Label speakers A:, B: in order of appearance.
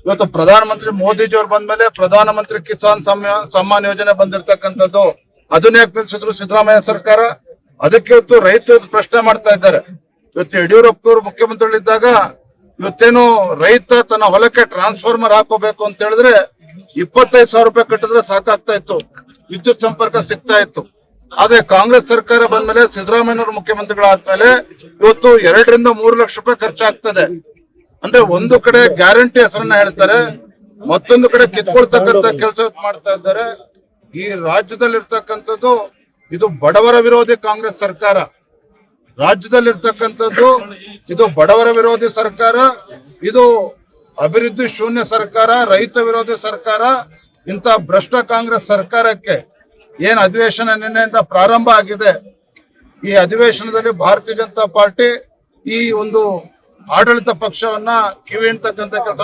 A: ಇವತ್ತು ಪ್ರಧಾನಮಂತ್ರಿ ಮೋದಿಜಿಯವ್ರು ಬಂದ್ಮೇಲೆ ಪ್ರಧಾನಮಂತ್ರಿ ಕಿಸಾನ್ ಸಮ್ಮಾನ್ ಯೋಜನೆ ಬಂದಿರತಕ್ಕಂಥದ್ದು, ಅದನ್ನ ಯಾಕೆ ನಿಲ್ಸಿದ್ರು ಸಿದ್ದರಾಮಯ್ಯ ಸರ್ಕಾರ? ಅದಕ್ಕೆ ಇವತ್ತು ರೈತರು ಪ್ರಶ್ನೆ ಮಾಡ್ತಾ ಇದ್ದಾರೆ. ಇವತ್ತು ಯಡಿಯೂರಪ್ಪನವರು ಮುಖ್ಯಮಂತ್ರಿಗಳಿದ್ದಾಗ ಇವತ್ತೇನು ರೈತ ತನ್ನ ಹೊಲಕ್ಕೆ ಟ್ರಾನ್ಸ್ಫಾರ್ಮರ್ ಹಾಕೋಬೇಕು ಅಂತ ಹೇಳಿದ್ರೆ 25,000 ರೂಪಾಯಿ ಕಟ್ಟಿದ್ರೆ ಸಾಕಾಗ್ತಾ ಇತ್ತು, ವಿದ್ಯುತ್ ಸಂಪರ್ಕ ಸಿಗ್ತಾ ಇತ್ತು. ಆದ್ರೆ ಕಾಂಗ್ರೆಸ್ ಸರ್ಕಾರ ಬಂದ್ಮೇಲೆ ಸಿದ್ದರಾಮಯ್ಯನವರು ಮುಖ್ಯಮಂತ್ರಿಗಳಾದ್ಮೇಲೆ ಇವತ್ತು 2 ರಿಂದ 3 ಲಕ್ಷ ರೂಪಾಯಿ ಖರ್ಚಾಗ್ತದೆ. ಅಂದ್ರೆ ಒಂದು ಕಡೆ ಗ್ಯಾರಂಟಿ ಹೆಸರನ್ನ ಹೇಳ್ತಾರೆ, ಮತ್ತೊಂದು ಕಡೆ ಕಿತ್ಕೊಳ್ತಕ್ಕಂತ ಕೆಲಸ ಮಾಡ್ತಾ ಇದ್ದಾರೆ. ಈ ರಾಜ್ಯದಲ್ಲಿರ್ತಕ್ಕಂಥದ್ದು ಇದು ಬಡವರ ವಿರೋಧಿ ಕಾಂಗ್ರೆಸ್ ಸರ್ಕಾರ. ರಾಜ್ಯದಲ್ಲಿರ್ತಕ್ಕಂಥದ್ದು ಇದು ಬಡವರ ವಿರೋಧಿ ಸರ್ಕಾರ, ಇದು ಅಭಿವೃದ್ಧಿ ಶೂನ್ಯ ಸರ್ಕಾರ, ರೈತ ವಿರೋಧಿ ಸರ್ಕಾರ. ಇಂಥ ಭ್ರಷ್ಟ ಕಾಂಗ್ರೆಸ್ ಸರ್ಕಾರಕ್ಕೆ ಏನ್ ಅಧಿವೇಶನ ನಿನ್ನೆಯಿಂದ ಪ್ರಾರಂಭ ಆಗಿದೆ, ಈ ಅಧಿವೇಶನದಲ್ಲಿ ಭಾರತೀಯ ಜನತಾ ಪಾರ್ಟಿ ಈ ಒಂದು ಆಡಳಿತ ಪಕ್ಷವನ್ನ ಕಿವಿ ಹಿಂಡ್ತಕ್ಕಂಥ ಕೆಲಸ